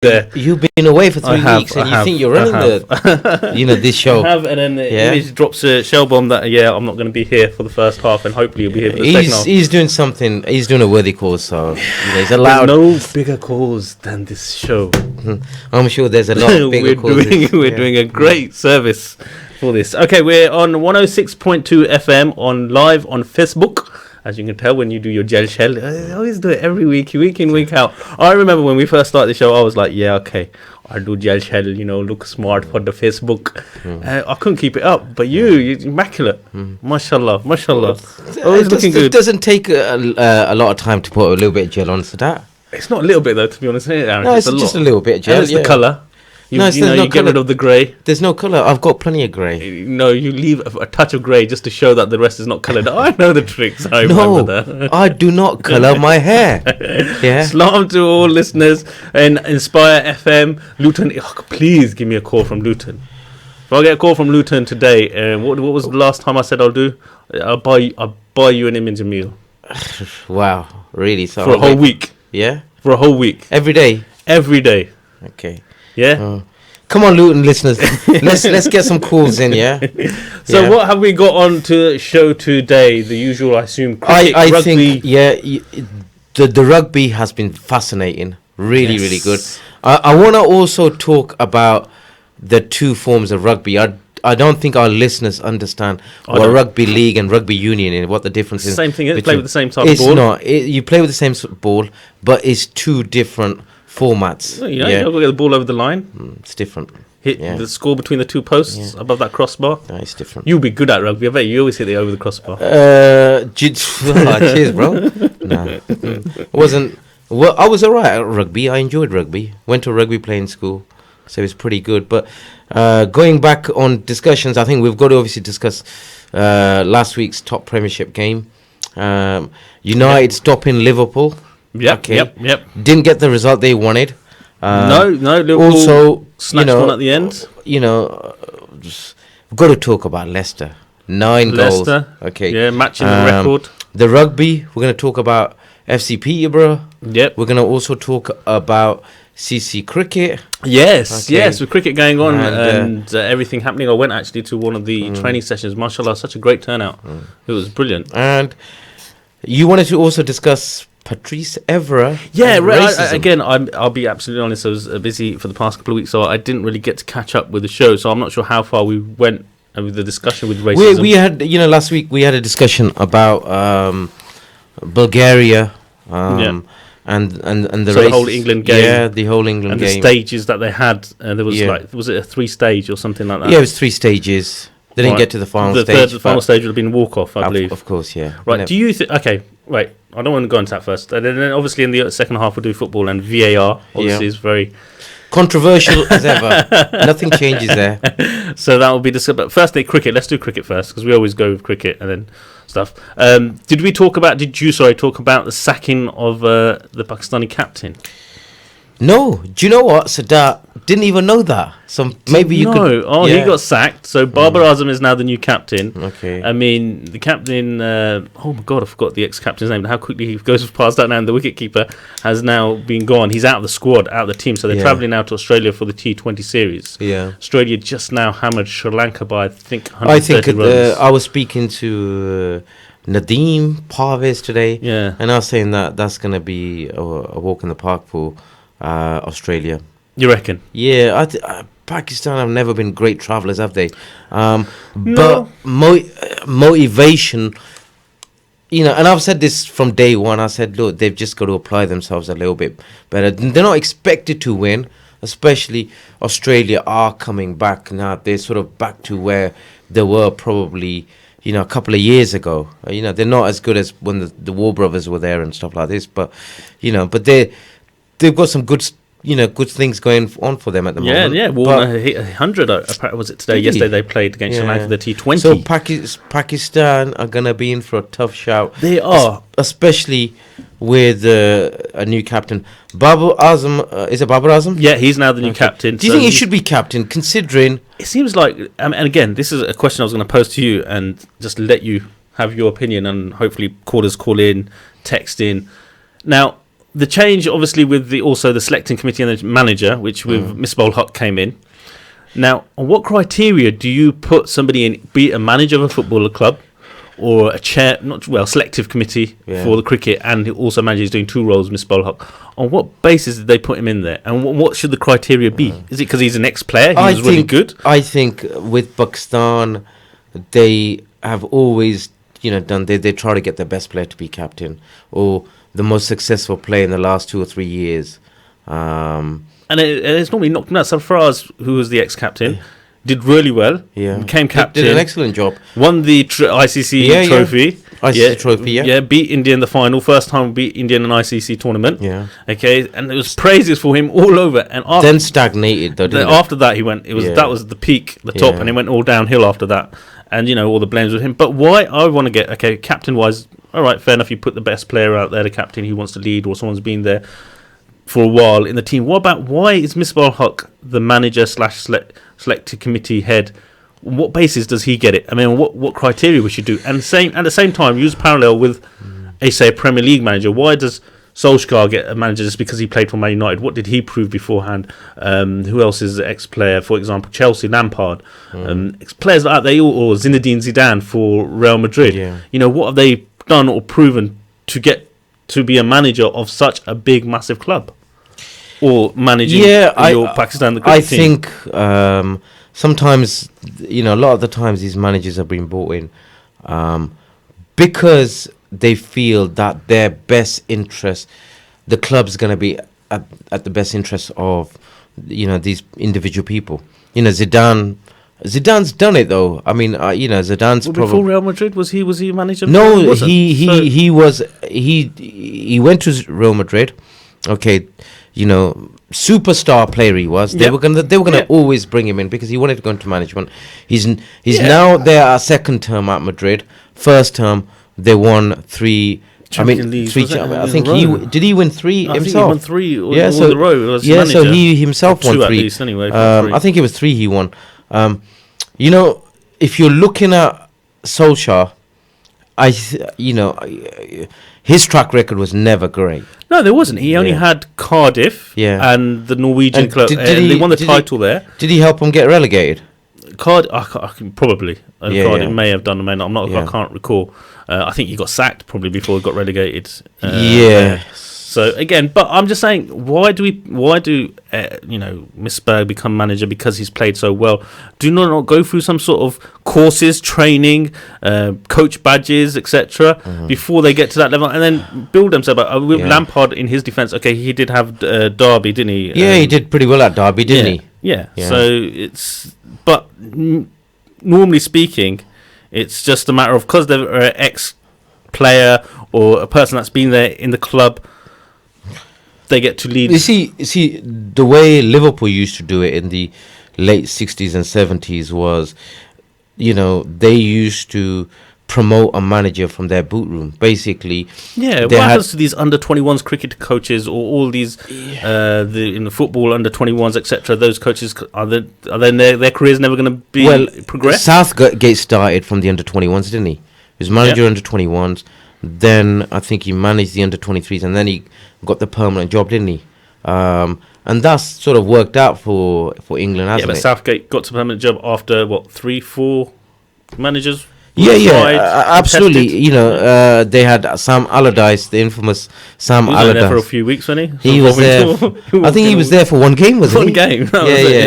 there. You've been away for 3 weeks, and you think you're running this show. I have, and then Image drops a shell bomb that I'm not going to be here for the first half, and hopefully you'll be here for the second half. He's doing something. He's doing a worthy cause, so he's allowed. There's no bigger cause than this show. I'm sure there's a lot of bigger causes. We're doing a great service for this. Okay, we're on 106.2 FM on live on Facebook. As you can tell when you do your gel shell, I always do it every week in, week out. I remember when we first started the show, I was like, I do gel shell, look smart for the Facebook. I couldn't keep it up, but you're immaculate. Mashallah. Always looking good. It doesn't take a lot of time to put a little bit of gel on for that. It's not a little bit though, to be honest. No, it's just a little bit of gel. And it's the colour. You get rid of the grey. There's no colour. I've got plenty of grey. No, you leave a touch of grey just to show that the rest is not coloured. I know the tricks. I remember that. I do not colour my hair. Yeah. Salam to all listeners and Inspire FM. Luton, please give me a call from Luton. If I get a call from Luton today, what was the last time I said I'll do? I'll buy you an Image meal. Wow, really? So for a whole week. Yeah? For a whole week. Every day? Every day. Okay. Yeah. Come on, Luton listeners. let's get some calls in. Yeah. So what have we got on to show today? The usual, I assume. Cricket, I rugby. think the rugby has been fascinating. Really good. I want to also talk about the two forms of rugby. I don't think our listeners understand what rugby league and rugby union is. What the difference is. Same thing. Is play with the same type of ball. It's not. You play with the same ball, but it's two different formats. You've got to get the ball over the line. It's different. Hit the score between the two posts above that crossbar. No, it's different. You'll be good at rugby. I bet you always hit it over the crossbar. Cheers, bro. No, wasn't. Well, I was alright at rugby. I enjoyed rugby. Went to a rugby playing school, so it was pretty good. But going back on discussions, I think we've got to obviously discuss last week's top Premiership game. United stopping Liverpool. Yep. Didn't get the result they wanted. No. Liverpool also snatched one at the end. We've got to talk about Leicester. 9 goals. Okay. Yeah, matching the record. The rugby. We're going to talk about FC Peterborough. Yep. We're going to also talk about CC cricket. Yes, with cricket going on and everything happening. I went actually to one of the training sessions. Mashallah, such a great turnout. It was brilliant. And you wanted to also discuss Patrice Evra. Yeah, again, I'll be absolutely honest. I was busy for the past couple of weeks, so I didn't really get to catch up with the show. So I'm not sure how far we went with the discussion with racism. We had, last week we had a discussion about Bulgaria. And the whole England game. Yeah, the whole England game. And the stages that they had. There was was it a 3-stage or something like that? Yeah, it was 3 stages. They didn't get to the final stage. The final stage would have been walk-off, I believe. Of course, yeah. Right, do you think... Okay, wait. I don't want to go into that first. And then obviously in the second half we'll do football, and VAR obviously is very... controversial as ever. Nothing changes there. So that will be discussed. But first, cricket. Let's do cricket first, because we always go with cricket and then stuff. Did you talk about the sacking of the Pakistani captain? No. Do you know what? Sadat didn't even know that. So maybe you could... Oh, he got sacked. So Babar Azam is now the new captain. Okay. I mean, the captain... oh, my God, I forgot the ex-captain's name. How quickly he goes past that now. And the wicketkeeper has now been gone. He's out of the squad, out of the team. So they're travelling now to Australia for the T20 series. Yeah. Australia just now hammered Sri Lanka by, I think, 130 runs. I was speaking to... Nadeem Parvez today. Yeah. And I was saying that that's going to be a walk in the park for Australia. You reckon? Yeah, Pakistan have never been great travellers, have they? No. But motivation, and I've said this from day one. I said, look, they've just got to apply themselves a little bit better. They're not expected to win, especially Australia are coming back now. They're sort of back to where they were probably, a couple of years ago. They're not as good as when the War Brothers were there and stuff like this. But, but they've got some good things going on for them at the moment. Yeah. Warner hit 100. Was it today? Really? Yesterday they played against Sri Lanka for the T20. So Pakistan are going to be in for a tough shout. They are, especially with a new captain, Babar Azam. Is it Babar Azam? Yeah, he's now the new captain. Do you think he should be captain, considering? It seems like, and again, this is a question I was going to pose to you, and just let you have your opinion, and hopefully callers call in, text in. Now, the change, obviously, with the selecting committee and the manager, which with Misbah Haq came in. Now, on what criteria do you put somebody in, be it a manager of a footballer club or a selective committee for the cricket, and also manager is doing two roles, Misbah Haq? On what basis did they put him in there, and what should the criteria be? Is it because he's an ex-player? He was really good. I think with Pakistan, they have always, done. They try to get the best player to be captain or the most successful player in the last 2 or 3 years. And it's normally not Sarfaraz, who was the ex-captain. Did really well. Yeah, became captain. Did an excellent job. Won the ICC trophy. ICC trophy. Yeah. Beat India in the final. First time we beat India in an ICC tournament. Yeah. Okay, and there was praises for him all over. And then stagnated though. Didn't after that, he went. That was the peak, the top, and it went all downhill after that. And all the blames with him. But why I want to get captain wise? All right, fair enough. You put the best player out there, the captain. He wants to lead, or someone's been there for a while in the team. What about why is Misbah Haq the manager / selected committee head? On what basis does he get it? I mean, what criteria we should do? And at the same time, use parallel with a Premier League manager. Why does Solskjaer get a manager just because he played for Man United? What did he prove beforehand? Who else is an ex-player? For example, Chelsea, Lampard, players like that. Or Zinedine Zidane for Real Madrid. Yeah. What have they done or proven to get to be a manager of such a big, massive club? Or managing your Pakistan the cricket team? I think sometimes, a lot of the times these managers are being brought in because they feel that their best interest, the club's going to be at the best interest of, these individual people. Zidane's done it though. I mean, Zidane's before Real Madrid was he manager? No, he went to Real Madrid. Okay, superstar player he was. They were gonna always bring him in because he wanted to go into management. He's now there a second term at Madrid. First term they won 3. Leagues, I think he win 3 himself. I think he won 3 in a row. So he himself won 3. At least, anyway, I think it was 3 he won. If you're looking at Solskjaer, his track record was never great. No, there wasn't. He only had Cardiff and the Norwegian club. They won the title there. Did he help him get relegated? Probably. Cardiff may have done, may not. I can't recall. I think he got sacked probably before he got relegated. So again, but I'm just saying, why do Misbah become manager because he's played so well? Do not go through some sort of courses, training, coach badges, etc. Before they get to that level, and then build themselves up. With Lampard, in his defence, he did have Derby, didn't he? Yeah, he did pretty well at Derby, didn't he? Yeah. So normally speaking, it's just a matter of because they're an ex-player or a person that's been there in the club. They get to lead. You see, the way Liverpool used to do it in the late 60s and 70s was, they used to promote a manager from their boot room. Basically, what happens to these under 21s cricket coaches or all these in the football under 21s, etc.? Those coaches are then their careers never going to be progress? Southgate started from the under 21s, didn't he? He was manager under 21s. Then I think he managed the under 23s, and then he got the permanent job, didn't he? And that's sort of worked out for England, hasn't it? Yeah, but Southgate got to permanent job after 3-4 managers. Absolutely. They had Sam Allardyce, the infamous Sam Allardyce. He was there for a few weeks, wasn't he? He was there. I think he was there for one game, wasn't he? One game.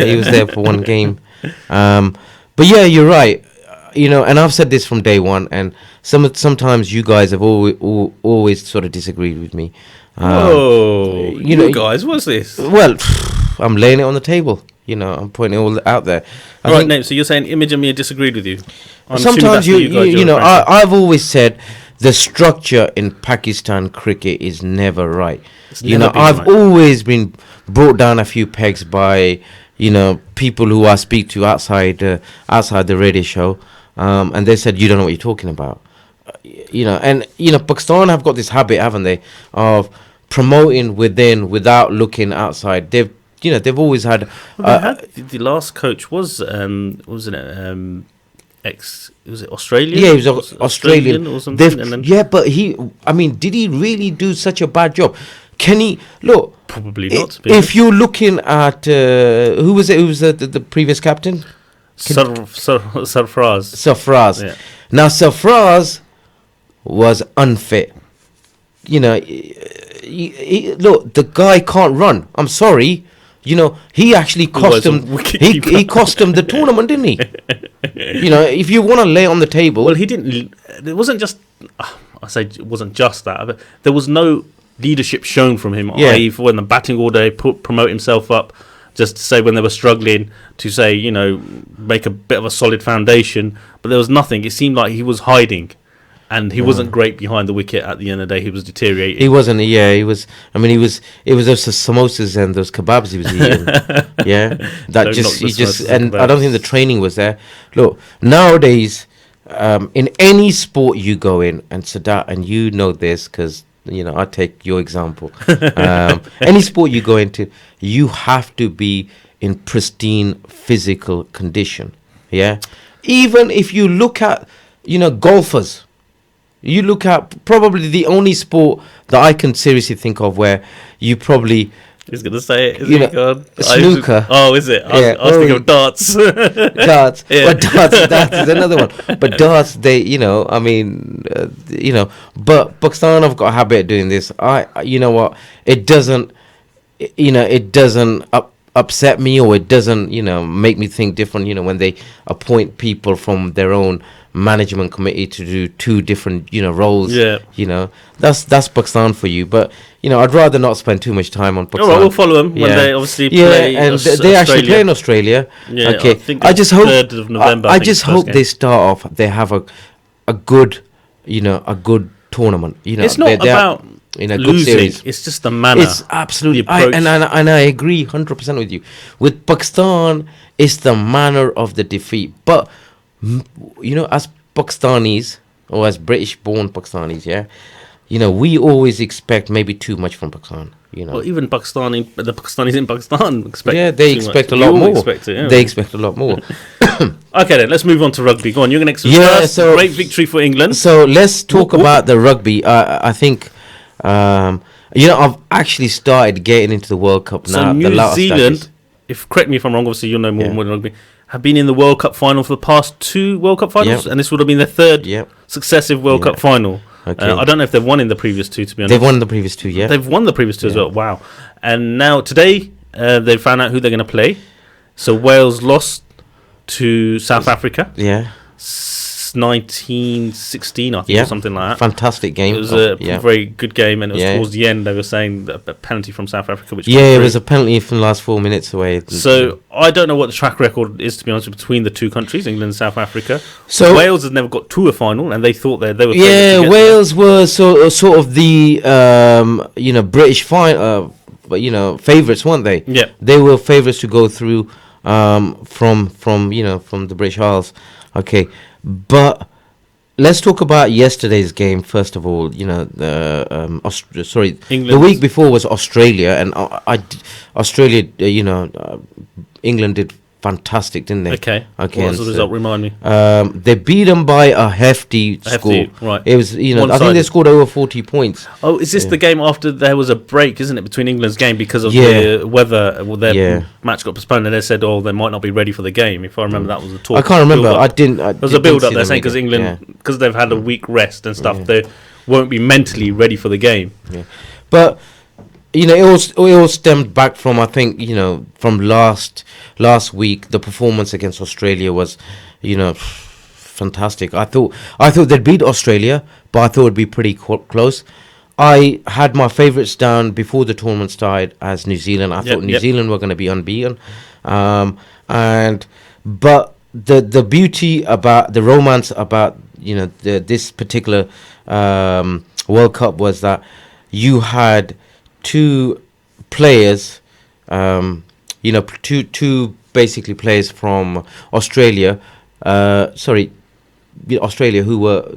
He was there for one game. But yeah, you're right. And I've said this from day one, and sometimes you guys have always sort of disagreed with me. You guys, what's this? Well, I'm laying it on the table. I'm putting it all out there. Right, Nate, so you're saying Image and me disagreed with you? Sometimes I've always said the structure in Pakistan cricket is never right. I've always been brought down a few pegs by people who I speak to outside the radio show, and they said, you don't know what you're talking about. Pakistan have got this habit, haven't they, of promoting within without looking outside. They've always had. The last coach was was it Australian? Yeah, he was Australian or something. But did he really do such a bad job? Can he look? Probably not. If you're looking at who was it? Who was the previous captain? Sarfraz. Sarfraz. Yeah. Now Sarfraz was unfit. You know, look, the guy can't run. I'm sorry. You know, he actually cost him. He cost him the tournament, didn't he? You know, if you want to lay on the table. Well, he didn't. It wasn't just. I say it wasn't just that. But there was no leadership shown from him. Yeah. I.e., when the batting order, promote himself up, just to say when they were struggling, to say, you know, make a bit of a solid foundation. But there was nothing. It seemed like he was hiding. And he wasn't great behind the wicket at the end of the day. He was deteriorating. He wasn't, yeah. He was, I mean, it was those samosas and those kebabs he was eating. Yeah. That and I don't think the training was there. Look, nowadays, in any sport you go in, and Sadat, and you know this because, you know, I take your example. Any sport you go into, you have to be in pristine physical condition. Yeah. Even if you look at, you know, golfers. You look at probably the only sport that I can seriously think of where you probably... He's going to say it. Snooker. Oh, is it? I was thinking of darts. Darts. Yeah. Well, darts is another one. But darts, they, you know, I mean, you know, but Pakistan have got a habit of doing this. You know what? It doesn't, you know, it doesn't upset me, or it doesn't, you know, make me think different, you know, when they appoint people from their own management committee to do two different, you know, roles. Yeah. You know, that's Pakistan for you. But, you know, I'd rather not spend too much time on Pakistan. All right, we'll follow them when they obviously play. And they actually play in Australia. Yeah, okay. I think I just hope 3rd of November. I just hope they start off. They have a good, you know, a good tournament. You know, it's not about in a losing. good series. It's just the manner. It's absolutely, and I agree 100% with you. With Pakistan, it's the manner of the defeat. But you know, as Pakistanis, or as British-born Pakistanis, yeah, you know, we always expect maybe too much from Pakistan. You know, well, even the Pakistanis in Pakistan expect. Yeah, they expect a lot more. They expect a lot more. Okay, then let's move on to rugby. Go on, you're going to first. So great victory for England. So let's talk about the rugby. I think, you know, I've actually started getting into the World Cup now. So New Zealand, correct me if I'm wrong, obviously you'll know more than rugby, have been in the World Cup final for the past 2 World Cup finals, and this would have been their 3rd successive World Cup final. Okay. I don't know if they've won in the previous 2, to be honest. They've won the previous 2, yeah. They've won the previous 2 as well. Wow. And now today, they found out who they're going to play. So Wales lost to South Africa. Yeah. 1916, I think, or something like that. Fantastic game. It was a very good game, and it was towards the end. They were saying a penalty from South Africa, which it was a penalty from the last 4 minutes away. So I don't know what the track record is, to be honest, between the two countries, England and South Africa. So Wales has never got to a final, and they thought they were. Wales were sort of the you know, British you know, favourites, weren't they? Yeah, they were favourites to go through from you know, from the British Isles. Okay. But let's talk about yesterday's game first of all. You know, England. The week before was Australia, and Australia. You know, England did fantastic, didn't they? Okay. What was the result? Remind me. They beat them by a hefty score. Right. It was, you know, I think they scored over 40 points. Oh, is this the game after there was a break, isn't it, between England's game because of the weather? Well, their match got postponed, and they said, "Oh, they might not be ready for the game." If I remember, that was the talk. I can't remember. There was a build-up. They're saying because England, because they've had a week rest and stuff, they won't be mentally ready for the game. Yeah. But you know, it all stemmed back from, I think, you know, from last week. The performance against Australia was, you know, fantastic. I thought they'd beat Australia, but I thought it'd be pretty close. I had my favourites down before the tournament started as New Zealand. I thought New Zealand were going to be unbeaten, but the beauty about the romance about, you know, this particular World Cup was that you had 2 players, you know, two basically players from Australia. Australia who were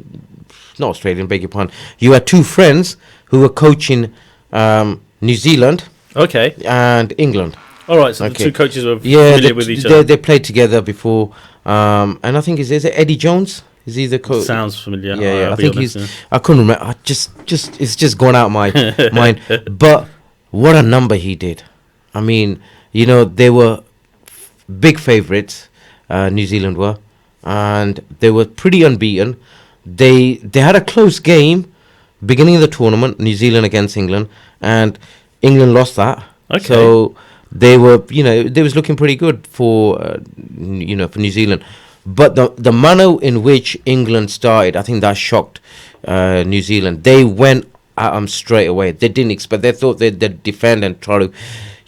not Australian. Beg your pardon. You had 2 friends who were coaching New Zealand. Okay. And England. All right. So the 2 coaches were familiar with each other. They played together before. And I think is it Eddie Jones? Is he the coach? Sounds familiar. Yeah, I'll I be think honest, he's. I couldn't remember. I just it's just gone out my mind. But what a number he did! I mean, they were big favourites. New Zealand were, and they were pretty unbeaten. They had a close game beginning of the tournament, New Zealand against England, and England lost that. Okay. So they were, they was looking pretty good for, for New Zealand. But the manner in which England started, I think that shocked New Zealand. They went at them straight away. They didn't expect. They thought they'd defend and try to,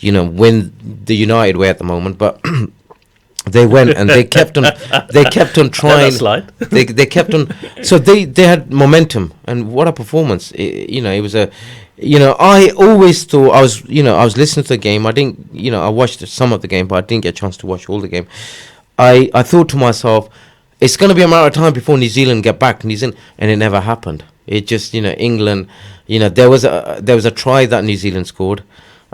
win the United way at the moment, but. They went and they kept on. They kept on trying. They kept on. So they had momentum, and what a performance! It was a. I always thought I was listening to the game. I didn't. I watched some of the game, but I didn't get a chance to watch all the game. I thought to myself, it's going to be a matter of time before New Zealand get back, and it never happened. It just England. There was a try that New Zealand scored.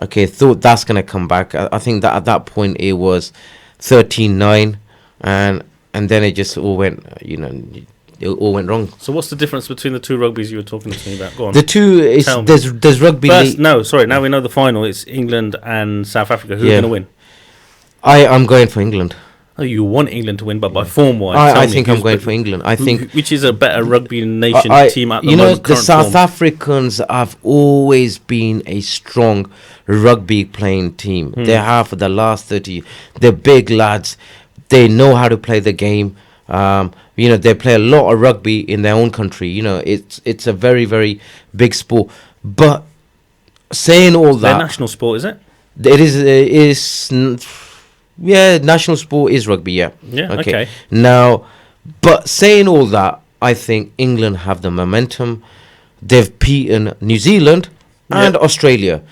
Okay, thought that's going to come back. I think that at that point it was 13-9, and then it just all went, it all went wrong. So what's the difference between the two rugbies you were talking to me about? Go on. The two is there's rugby league. No, sorry. Now we know the final. It's England and South Africa. Who's going to win? I'm going for England. Oh, you want England to win, but by form-wise, I think I'm going for England. I think which is a better rugby nation team at the moment. The South Africans have always been a strong rugby playing team. They have for the last 30. They're big lads. They know how to play the game. They play a lot of rugby in their own country. It's a very, very big sport. But saying all that, their national sport, is it? It is. Yeah, national sport is rugby, yeah. Yeah, okay. Now, but saying all that, I think England have the momentum. They've beaten New Zealand and Australia.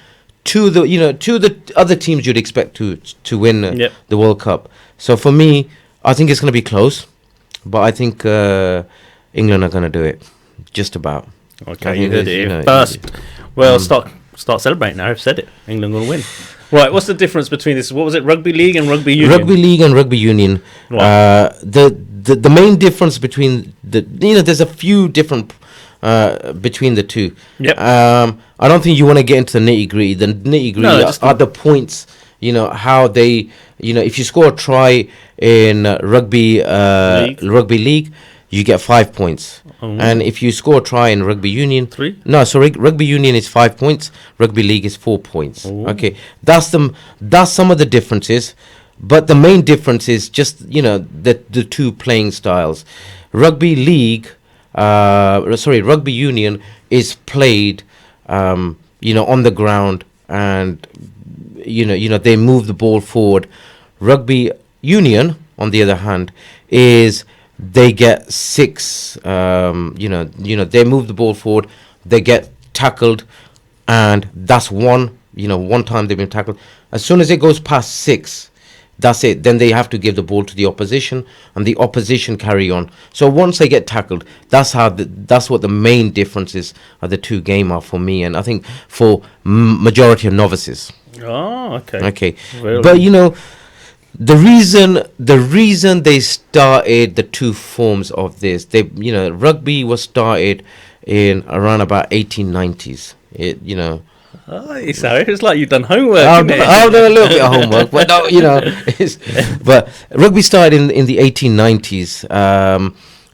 Two of the other teams you'd expect to win the World Cup. So for me, I think it's going to be close, but I think England are going to do it, just about. Okay, you heard it here first. Well, start celebrating now. I've said it. England will win. Right, what's the difference between this? What was it? Rugby league and rugby union. Rugby league and rugby union. Right. The main difference between there's a few different between the two. Yep. I don't think you want to get into the nitty gritty. The nitty gritty are the points. How they. If you score a try in rugby league, you get 5 points. And if you score a try in rugby union, 3? No, sorry, rugby union is 5 points. Rugby league is 4 points. Okay, that's some of the differences, but the main difference is just the two playing styles. Rugby union is played, on the ground, and they move the ball forward. Rugby union, on the other hand, is they get 6, they move the ball forward, they get tackled, and that's one time they've been tackled. As soon as it goes past 6, that's it. Then they have to give the ball to the opposition, and the opposition carry on. So once they get tackled, that's what the main differences of the two games are for me, and I think for majority of novices. Oh, okay. Okay, really? But the reason they started the two forms of this, rugby was started in around about 1890s. Oh, sorry, it's like you've done homework. I've done a little bit of homework, but no, but rugby started in the 1890s,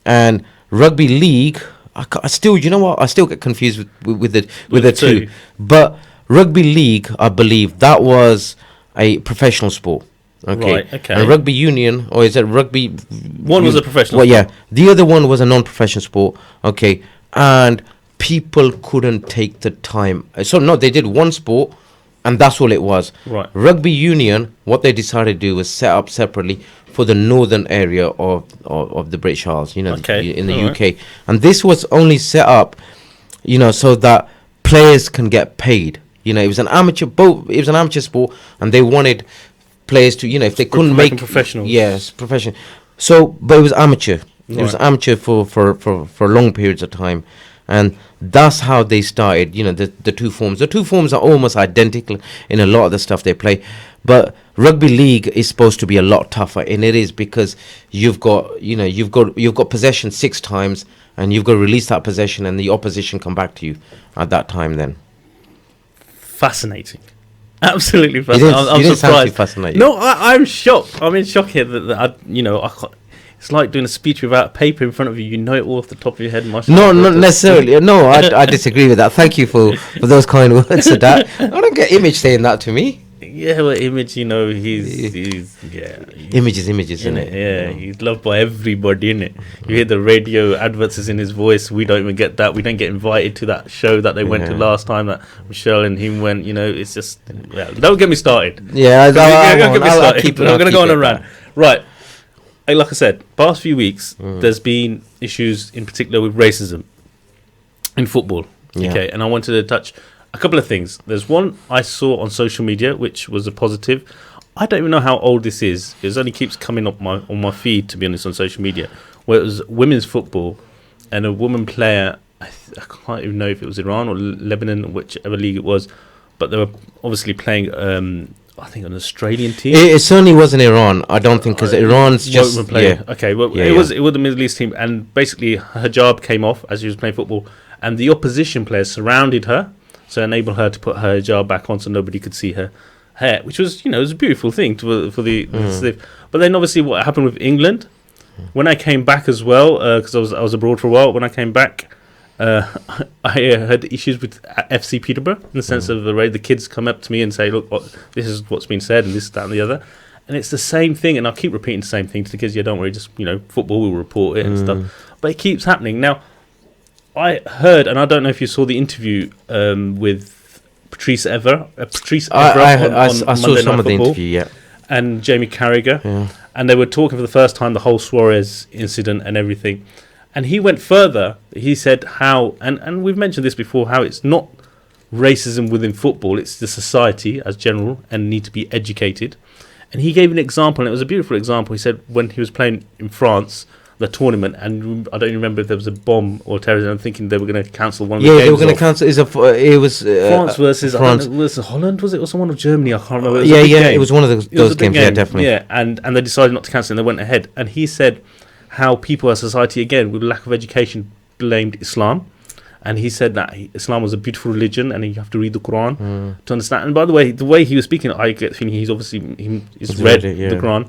and rugby league. I still get confused with the two. But rugby league, I believe that was a professional sport. Okay. Right, okay. And rugby union, or is it rugby? One was a professional sport. Yeah. The other one was a non-professional sport. Okay. And people couldn't take the time. So, no, they did one sport, and that's all it was. Right. Rugby union, what they decided to do was set up separately for the northern area of the British Isles, in the UK. Right. And this was only set up, so that players can get paid. It was an amateur sport, and they wanted players to, if they couldn't make professional. Yes, professional. So, but it was amateur. Right. It was amateur for long periods of time, and that's how they started. The two forms. The two forms are almost identical in a lot of the stuff they play, but rugby league is supposed to be a lot tougher, and it is, because you've got possession 6 times, and you've got to release that possession, and the opposition come back to you at that time. Then fascinating, absolutely fascinating. I'm sound surprised. too fascinated. No, I'm shocked. I'm in shock here that I can't, it's like doing a speech without a paper in front of you. You know it all off the top of your head. No, not necessarily. No, I disagree with that. Thank you for those kind words. So that I don't get Image saying that to me. Yeah, well, Image, he's Image is Image, isn't it? Yeah, he's loved by everybody, innit? You hear the radio adverts is in his voice. We don't even get that. We don't get invited to that show that they went to last time that Michelle and him went. It's just, don't get me started. Yeah, don't get me started. I'm going to go on a rant. Right. Like I said, past few weeks, there's been issues in particular with racism in football. Yeah. Okay, and I wanted to touch a couple of things. There's one I saw on social media, which was a positive. I don't even know how old this is. It only keeps coming up on my feed, to be honest, on social media, where it was women's football, and a woman player, I can't even know if it was Iran or Lebanon, whichever league it was, but they were obviously playing I think an Australian team. It certainly wasn't Iran. I don't think, because Iran's just Okay, well, it was the Middle East team, and basically her hijab came off as she was playing football, and the opposition players surrounded her, so enabled her to put her hijab back on so nobody could see her hair, which was it was a beautiful thing for the but then obviously what happened with England when I came back as well, because I was abroad for a while. When I came back, I had issues with FC Peterborough in the sense of the kids come up to me and say, look, this is what's been said and this, that and the other, and it's the same thing, and I'll keep repeating the same thing to the kids. Don't worry, just football will report it and stuff, but it keeps happening. Now I heard, and I don't know if you saw the interview with Patrice Evra I saw some of the interview, and Jamie Carragher, and they were talking for the first time the whole Suarez incident and everything. And he went further. He said how, and we've mentioned this before, how it's not racism within football, it's the society as general and need to be educated. And he gave an example, and it was a beautiful example. He said when he was playing in France, the tournament, and I don't even remember if there was a bomb or terrorism. I'm thinking they were going to cancel one of the games. Yeah, they were going to cancel. It was France versus versus Holland, was it, or someone of Germany? I can't remember. It was one of those games. Game. Yeah, definitely. Yeah, and they decided not to cancel, and they went ahead. And he said how people, as society, again, with lack of education, blamed Islam. And he said that Islam was a beautiful religion, and you have to read the Quran to understand. And by the way he was speaking, I get the feeling he's obviously he's read the Quran.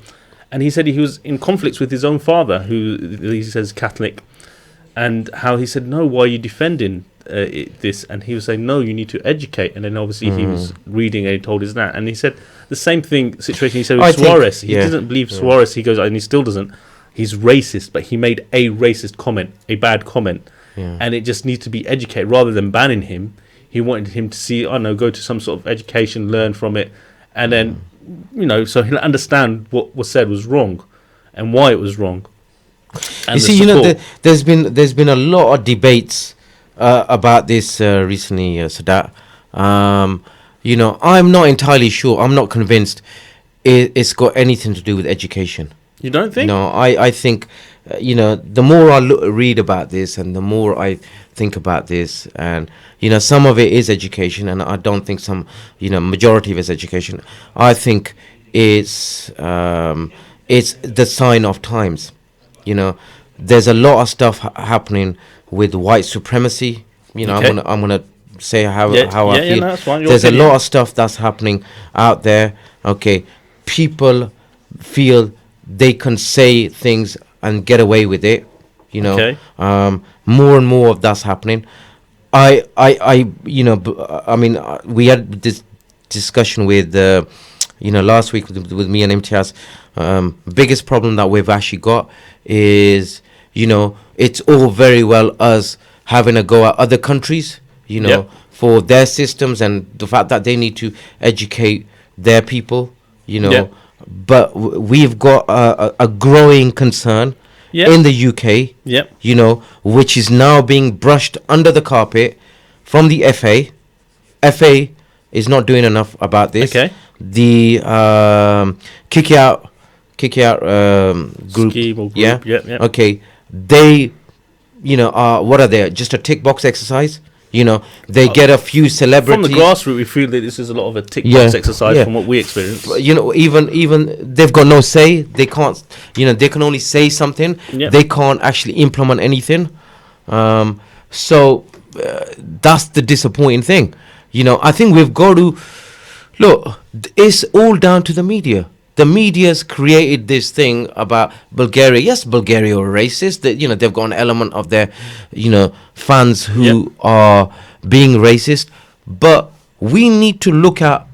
And he said he was in conflicts with his own father, who he says Catholic, and how he said, no, why are you defending this? And he was saying, no, you need to educate. And then obviously he was reading and he told us that. And he said the same situation he said with Suarez. He doesn't believe Suarez. He goes, and he still doesn't. He's racist, but he made a racist comment, a bad comment. Yeah. And it just needs to be educated rather than banning him. He wanted him to see, go to some sort of education, learn from it, and then so he'll understand what was said was wrong and why it was wrong. And there's been a lot of debates about this recently, Sadat. I'm not entirely sure. I'm not convinced it's got anything to do with education. You don't think? No, I think, the more I read about this and the more I think about this, and, some of it is education, and I don't think majority of it is education. I think it's the sign of times. There's a lot of stuff happening with white supremacy. Okay. I'm gonna say how I feel. No, that's fine. There's a lot of stuff that's happening out there. Okay, people feel they can say things and get away with it, Okay. More and more of that's happening. We had this discussion with, last week with me and Imtiaz. Biggest problem that we've actually got is, it's all very well us having a go at other countries, for their systems and the fact that they need to educate their people, But we've got a growing concern in the UK, which is now being brushed under the carpet from the FA. FA is not doing enough about this. Okay. The kick out group, group. Okay, they, are what are they? Just a tick box exercise. You know, they get a few From celebrities. the grassroots, we feel that this is a lot of a tick box exercise from what we experience. You know, even they've got no say. They can't. You know, they can only say something. Yeah. They can't actually implement anything. So that's the disappointing thing. You know, I think we've got to look. It's all down to the media. The media's created this thing about Bulgaria. Yes, Bulgaria are racist. That, you know, they've got an element of their, you know, fans who are being racist. But we need to look at,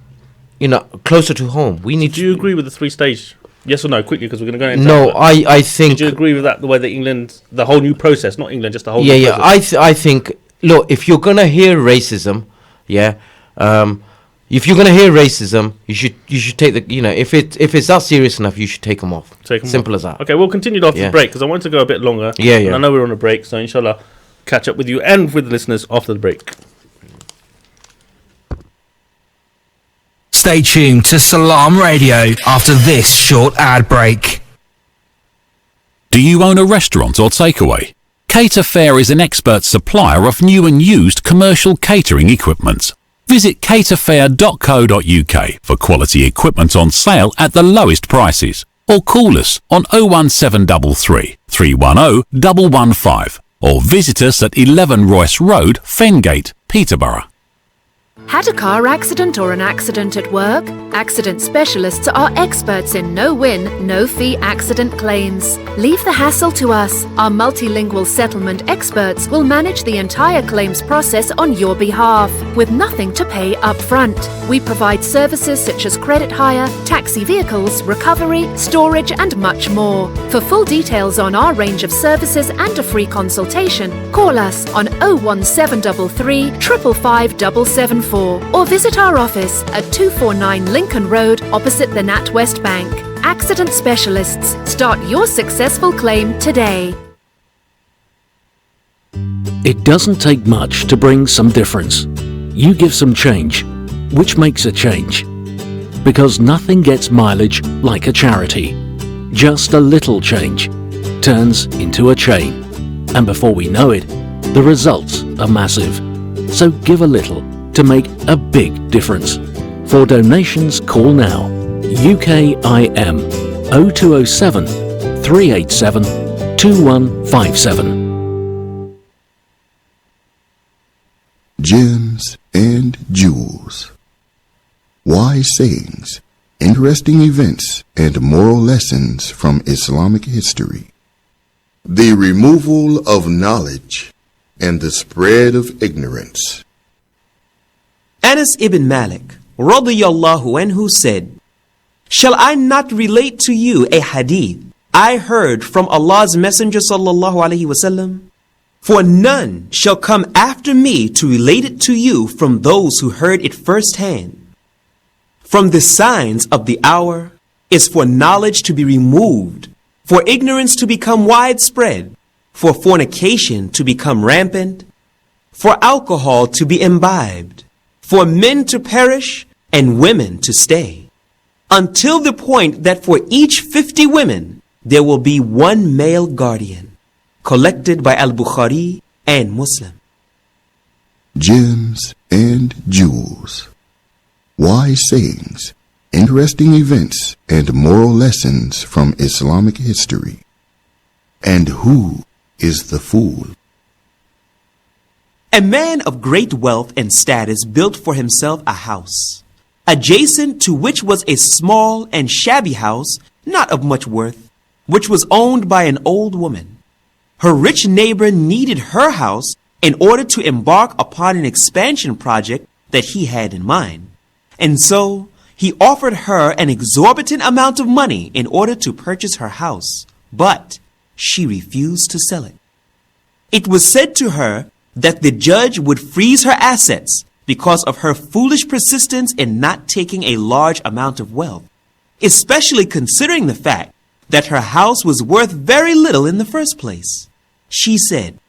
you know, closer to home. We need. Do you agree with the 3-stage? Yes or no? Quickly, because we're going to go into. No, that. I think. Did you agree with that? The way that England, the whole new process, not England, just the whole. Yeah, new yeah. process. I think. Look, if you're gonna hear racism, if you're gonna hear racism, you should take the, you know, if it's that serious enough, you should take them off. Simple as that. Okay, we'll continue after the break because I want to go a bit longer. Yeah. And I know we're on a break, so inshallah, catch up with you and with the listeners after the break. Stay tuned to Salaam Radio after this short ad break. Do you own a restaurant or takeaway? Cater Fair is an expert supplier of new and used commercial catering equipment. Visit caterfair.co.uk for quality equipment on sale at the lowest prices, or call us on 01733 310 115 or visit us at 11 Royce Road, Fengate, Peterborough. Had a car accident or an accident at work? Accident specialists are experts in no-win, no-fee accident claims. Leave the hassle to us. Our multilingual settlement experts will manage the entire claims process on your behalf, with nothing to pay up front. We provide services such as credit hire, taxi vehicles, recovery, storage and much more. For full details on our range of services and a free consultation, call us on 01733 555 774 or visit our office at 249 Lincoln Road opposite the NatWest Bank. Accident Specialists. Start your successful claim today. It doesn't take much to bring some difference. You give some change, which makes a change. Because nothing gets mileage like a charity. Just a little change turns into a chain. And before we know it, the results are massive. So give a little to make a big difference. For donations, call now. UKIM 0207 387 2157. Gems and jewels. Wise sayings, interesting events, and moral lessons from Islamic history. The removal of knowledge and the spread of ignorance. Anas ibn Malik, radiyallahu anhu, said, "Shall I not relate to you a hadith I heard from Allah's Messenger sallallahu alaihi wasallam? For none shall come after me to relate it to you from those who heard it firsthand. From the signs of the hour is for knowledge to be removed, for ignorance to become widespread, for fornication to become rampant, for alcohol to be imbibed, for men to perish and women to stay, until the point that for each 50 women there will be one male guardian." Collected by Al-Bukhari and Muslim. Gems and jewels. Wise sayings, interesting events, and moral lessons from Islamic history. And who is the fool? A man of great wealth and status built for himself a house, adjacent to which was a small and shabby house, not of much worth, which was owned by an old woman. Her rich neighbor needed her house in order to embark upon an expansion project that he had in mind. And so he offered her an exorbitant amount of money in order to purchase her house, but she refused to sell it. It was said to her that the judge would freeze her assets because of her foolish persistence in not taking a large amount of wealth, especially considering the fact that her house was worth very little in the first place. She said,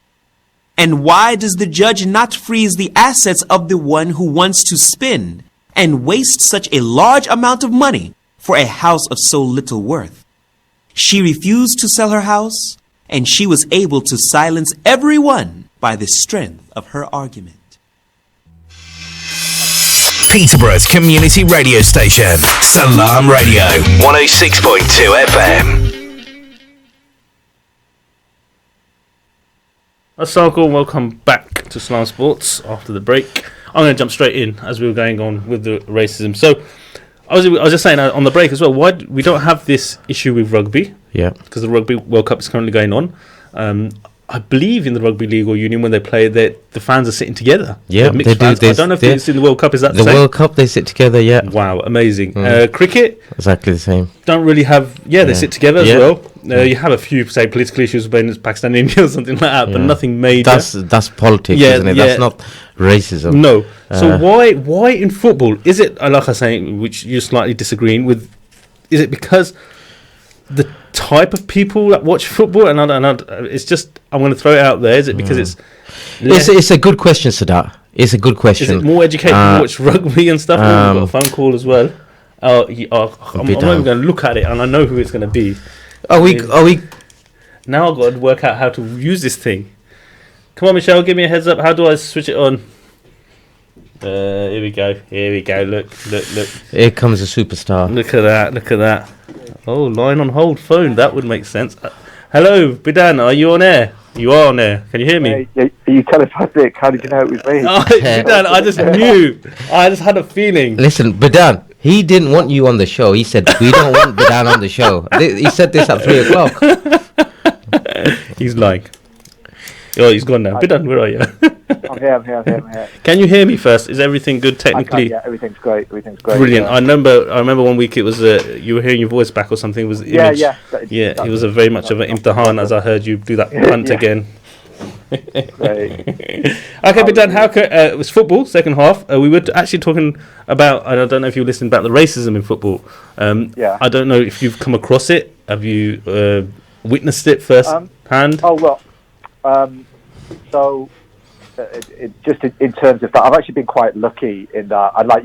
"And why does the judge not freeze the assets of the one who wants to spend and waste such a large amount of money for a house of so little worth?" She refused to sell her house, and she was able to silence everyone by the strength of her argument. Peterborough's community radio station, Salaam Radio, 106.2 FM. Assalamu, welcome back to Salaam Sports after the break. I'm going to jump straight in as we were going on with the racism. So, I was just saying on the break as well, why we don't have this issue with rugby? Yeah. Because the Rugby World Cup is currently going on. I believe in the Rugby League or Union when they play, the fans are sitting together. Yeah, they do. I don't know if it's in the World Cup. Is that the same? World Cup? They sit together. Yeah. Wow, amazing. Cricket, exactly the same. Don't really have. Yeah, they sit together as well. You have a few, say, political issues between Pakistan and India or something like that, but nothing major. That's politics, isn't it? That's not racism. No. So why in football is it? Like I was saying, which you're slightly disagreeing with, is it because the type of people that watch football, and it's just, I'm going to throw it out there. Is it because it's a good question, Sadat. It's a good question. Is it more educated to watch rugby and stuff? We've got a phone call as well. I'm not even going to look at it, and I know who it's going to be. Are we? Now I've got to work out how to use this thing. Come on, Michelle, give me a heads up. How do I switch it on? Here we go. Look. Here comes a superstar. Look at that. Oh, line on hold phone. That would make sense. Hello, Bidan. Are you on air? You are on air. Can you hear me? Are you telepathic? How did you know it was me? Bidan, I just knew. I just had a feeling. Listen, Bidan, he didn't want you on the show. He said, we don't want Bidan on the show. He said this at 3 o'clock. He's lying. Oh, he's gone now. Bidan, where are you? I'm here. Can you hear me first? Is everything good technically? Yeah, everything's great. Brilliant. I remember one week it was you were hearing your voice back or something. It was image. It was a very much of an imtihan as I heard you do that punt again. Great. Okay, Bidan, it was football second half. We were actually talking about, I don't know if you listened about the racism in football. I don't know if you've come across it. Have you witnessed it first hand? Oh well. So, just in terms of that, I've actually been quite lucky in that. I'm not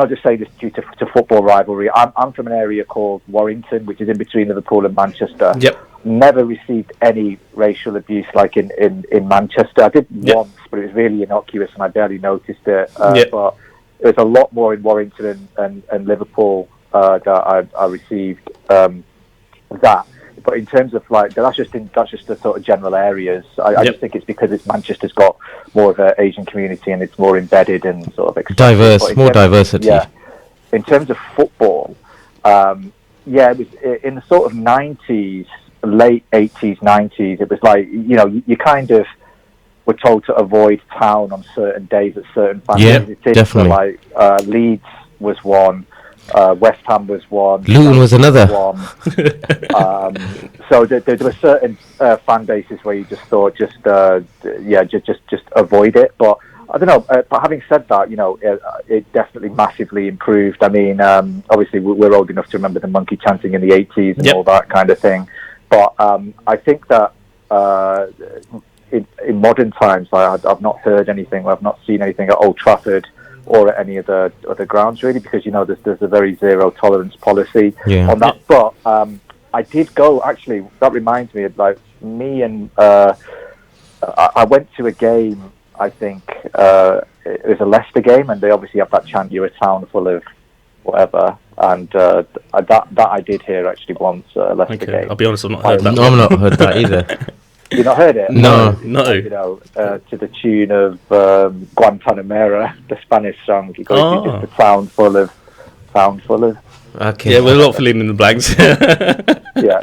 just saying this due to football rivalry. I'm from an area called Warrington, which is in between Liverpool and Manchester. Yep. Never received any racial abuse like in Manchester. I did once, but it was really innocuous and I barely noticed it. But there's a lot more in Warrington and Liverpool that I received that. But in terms of that's just the sort of general areas. I just think it's because Manchester's got more of an Asian community and it's more embedded and sort of diverse, more diversity. Yeah. In terms of football, it was in the sort of 90s, late 80s, 90s. It was like you kind of were told to avoid town on certain days at certain fan visits. Definitely. So Leeds was one. West Ham was one. Luton was another. So there were certain fan bases where you just thought, just avoid it. But I don't know. But having said that, it definitely massively improved. I mean, obviously we're old enough to remember the monkey chanting in the 80s and all that kind of thing. But I think that in modern times, I've not heard anything. I've not seen anything at Old Trafford or at any of the other grounds, really, because there's a very zero tolerance policy on that. But I did go, actually, that reminds me of me and I went to a game, I think it was a Leicester game, and they obviously have that chant, "You're a town full of whatever," and that I did hear actually once, a Leicester game. I'll be honest, I've not heard that. No, I've not heard that either. You've not heard it? No. To the tune of Guantanamera, the Spanish song. You go to just a town full of. Okay. Yeah, we're not filling in the blanks. Yeah.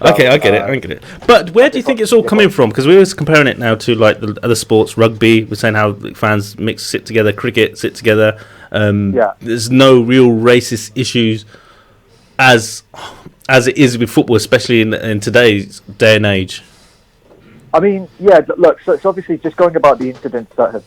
Okay, I get it. But where do you think it's all coming from? Because we were comparing it now to the other sports, rugby. We're saying how fans sit together, cricket sit together. There's no real racist issues as it is with football, especially in today's day and age. I mean, look. So obviously, just going about the incidents that have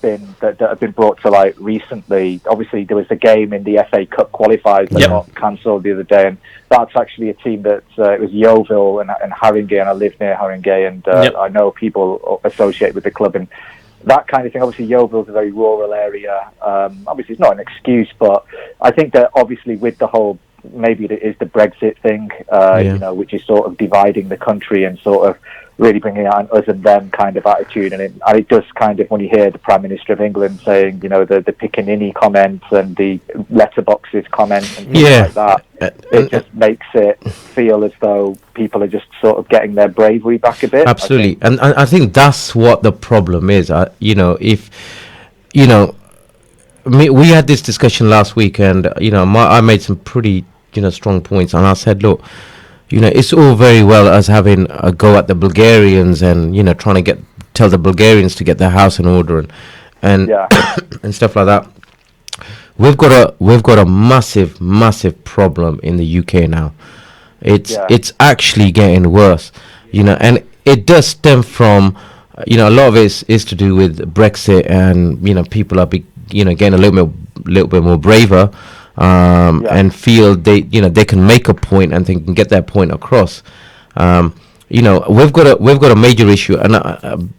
been brought to light recently. Obviously, there was a game in the FA Cup qualifiers that got cancelled the other day, and that's actually a team that it was Yeovil and Haringey, and I live near Haringey, and I know people associated with the club and that kind of thing. Obviously, Yeovil's a very rural area. Obviously, it's not an excuse, but I think that obviously with the whole maybe it is the Brexit thing, which is sort of dividing the country and sort of really bringing out an us and them kind of attitude. And it does kind of, when you hear the Prime Minister of England saying, the Piccaninny comments and the letterboxes comments and things like that, it just makes it feel as though people are just sort of getting their bravery back a bit. Absolutely. And I think that's what the problem is. We had this discussion last week, and I made some pretty strong points, and I said, look, it's all very well us having a go at the Bulgarians and trying to tell the Bulgarians to get their house in order and and stuff like that. We've got a massive problem in the UK now. It's actually getting worse, and it does stem from a lot of it is to do with Brexit, and people are getting a little bit more braver, and feel they can make a point and they can get their point across. We've got a major issue, and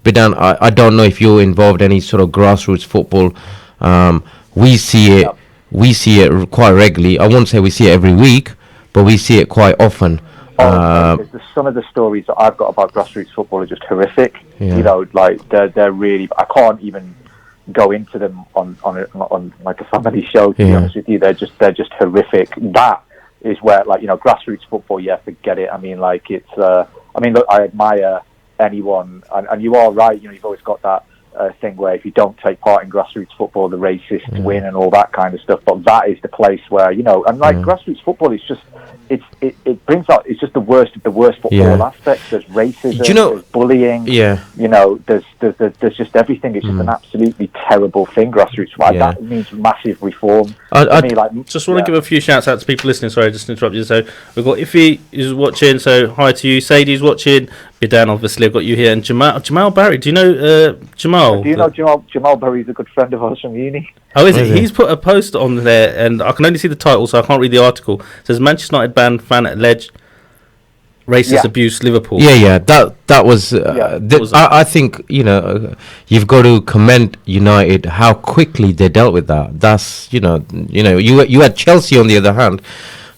Bidan, I don't know if you're involved in any sort of grassroots football. We see it quite regularly. I won't say we see it every week, but we see it quite often. Some of the stories that I've got about grassroots football are just horrific. They're really, I can't even go into them on like a family show, to be honest with you. They're just horrific. That is where, grassroots football, forget it. I mean, look, I admire anyone, and you are right, you've always got that thing where if you don't take part in grassroots football, the racists win and all that kind of stuff. But that is the place where, grassroots football is just, it brings out, it's just the worst of the worst for all aspects. There's racism, there's bullying, there's just everything. It's just an absolutely terrible thing, grassroots. That means massive reform. I just want to give a few shouts out to people listening. Sorry, I just interrupted you. So we've got Iffy is watching, so hi to you. Sadie's watching. Bidan, obviously, I've got you here. And Jamal Barry, do you know Jamal? Do you know Jamal Barry's a good friend of ours from uni? Oh, is it? He's put a post on there, and I can only see the title, so I can't read the article. It says Manchester United banned fan alleged racist abuse Liverpool. That was. I think you've got to commend United how quickly they dealt with that. That's you had Chelsea on the other hand,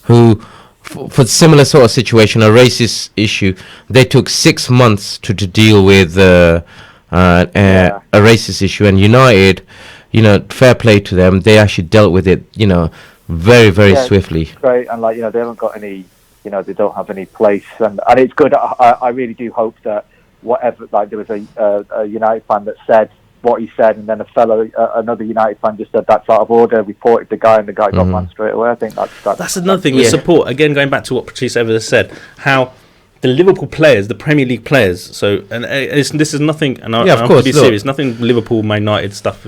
who for similar sort of situation, a racist issue, they took 6 months to deal with a racist issue, and United, fair play to them, they actually dealt with it, very swiftly. Right, and they haven't got any, they don't have any place, and it's good. I really do hope that whatever, there was a United fan that said what he said, and then another United fan just said that's out of order, reported the guy, and the guy got banned straight away. I think that's another thing with support. Again, going back to what Patrice Evans said, how the Liverpool players, the Premier League players, so and this is nothing, and I'm going to be serious, nothing Liverpool, Man United stuff,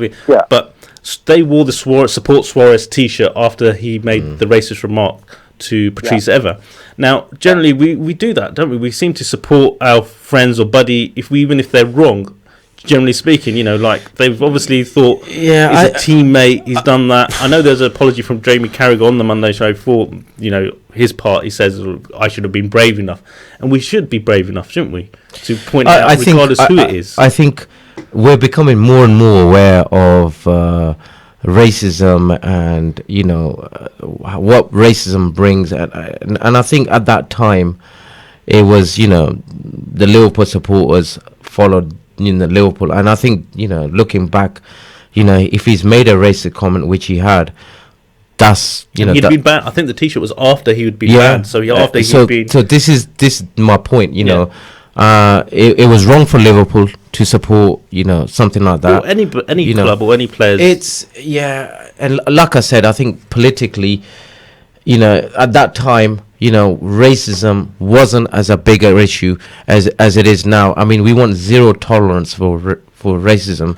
but they wore the Support Suarez t-shirt after he made the racist remark to Patrice Evra. Now, generally, we do that, don't we? We seem to support our friends or buddy, even if they're wrong. Generally speaking, they've obviously thought he's a teammate, he's done that. I know there's an apology from Jamie Carragher on the Monday show for, his part. He says, I should have been brave enough. And we should be brave enough, shouldn't we? To point out, regardless who it is. I think we're becoming more and more aware of racism and, what racism brings. And I think at that time, it was, the Liverpool supporters followed Liverpool, and I think looking back, if he's made a racist comment, which he had, that's he'd been banned. I think the t-shirt was after he would be banned. So this is my point. It was wrong for Liverpool to support something like that. Or any club or any players. It's and like I said, I think politically, at that time, racism wasn't as a bigger issue as it is now. I mean, we want zero tolerance for racism.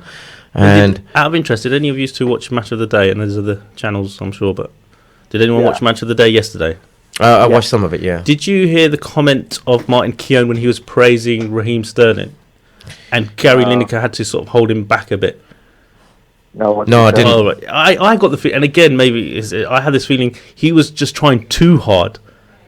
And out of interest, did any of you two watch Match of the Day? And these are the channels, I'm sure, but did anyone watch Match of the Day yesterday? I watched some of it, yeah. Did you hear the comment of Martin Keown when he was praising Raheem Sterling? And Gary Lineker had to sort of hold him back a bit. No, I didn't. Oh, right. I got the feeling, and again, maybe I had this feeling he was just trying too hard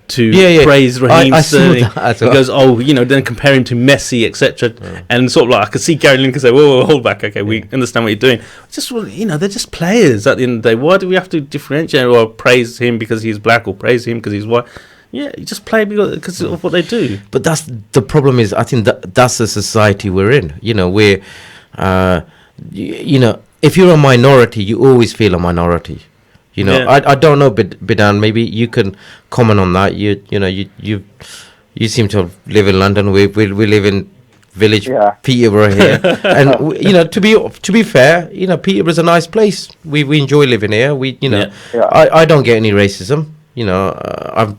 to praise Raheem Sterling. Well. He goes, then compare him to Messi, etc. And sort of like I could see Gary Lineker say, whoa, hold back, okay, we understand what you're doing. Just they're just players at the end of the day. Why do we have to differentiate or praise him because he's black or praise him because he's white? Yeah, you just play because of what they do. But that's the problem. Is I think that's the society we're in. We're if you're a minority, you always feel a minority. I don't know, Bidan. Maybe you can comment on that. You seem to live in London. We live in village Peterborough here, and to be fair, Peterborough's a nice place. We enjoy living here. I don't get any racism. I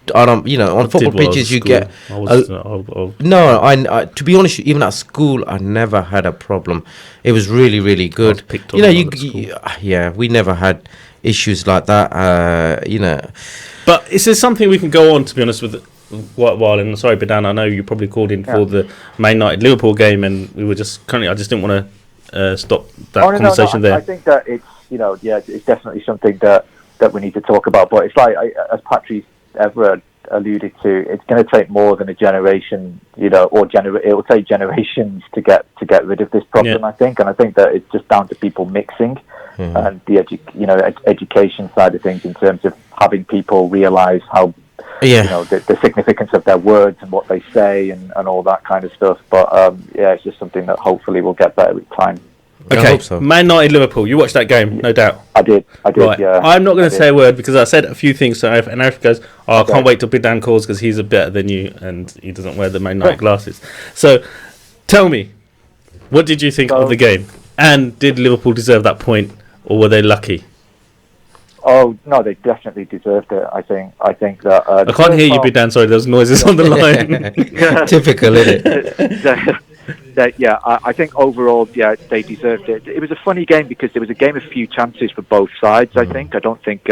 don't. On football pitches you get. No, I to be honest, even at school, I never had a problem. It was really, really good. We never had issues like that. But is there something we can go on, to be honest, with while and sorry, Bidan, I know you probably called in for the Man United Liverpool game, and we were just currently. I just didn't want to stop that conversation there. I think that it's it's definitely something that we need to talk about. But it's like as Patrice Evra alluded to, it's going to take more than a generation, it will take generations to get rid of this problem. I think, and I think that it's just down to people mixing and the education side of things in terms of having people realise how the significance of their words and what they say and all that kind of stuff. But it's just something that hopefully will get better with time. Okay, I hope so. Man United Liverpool. You watched that game, no doubt. I did. Right. Yeah. I'm not going to say a word because I said a few things. And Arif goes, I can't wait till Bidan calls because he's a better than you and he doesn't wear the Man United glasses. So, tell me, what did you think of the game? And did Liverpool deserve that point, or were they lucky? Oh no, they definitely deserved it. I think that. I can't hear you, Bidan. Sorry, there's noises on the line. Typical, isn't it? I think overall, they deserved it. It was a funny game because there was a game of few chances for both sides. I think. I don't think.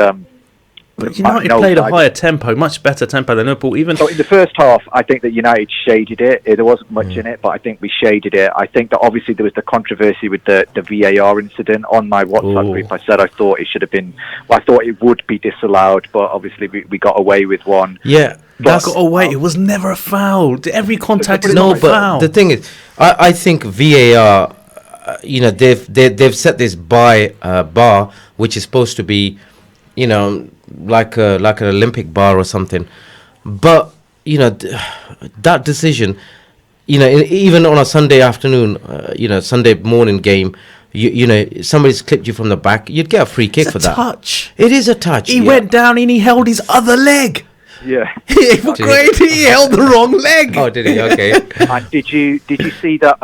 But United played a higher tempo, much better tempo than Liverpool. So in the first half, I think that United shaded it. There wasn't much in it, but I think we shaded it. I think that obviously there was the controversy with the VAR incident on my WhatsApp group. I said I thought it should have been. Well, I thought it would be disallowed, but obviously we got away with one. Yeah. Got away. It was never a foul. Every contact is not a foul. The thing is, I think VAR, they've set this bar, which is supposed to be, like an Olympic bar or something. But that decision, even on a Sunday afternoon, Sunday morning game, somebody's clipped you from the back, you'd get a free kick for that. Touch. It is a touch. He went down and he held his other leg. Yeah, he held the wrong leg. Oh, did he? Okay. And did you see that?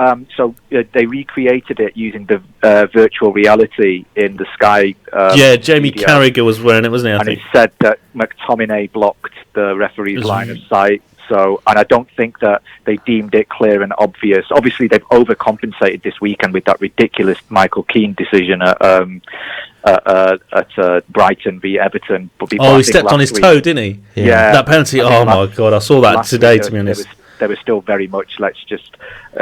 They recreated it using the virtual reality in the Sky. Jamie Carragher was wearing it, wasn't he? I think. It said that McTominay blocked the referee's line of sight. So, and I don't think that they deemed it clear and obvious. Obviously, they've overcompensated this weekend with that ridiculous Michael Keane decision at Brighton v Everton. He stepped on his toe, didn't he? Yeah. That penalty. Oh my God, I saw that today. To be honest, there was still very much let's just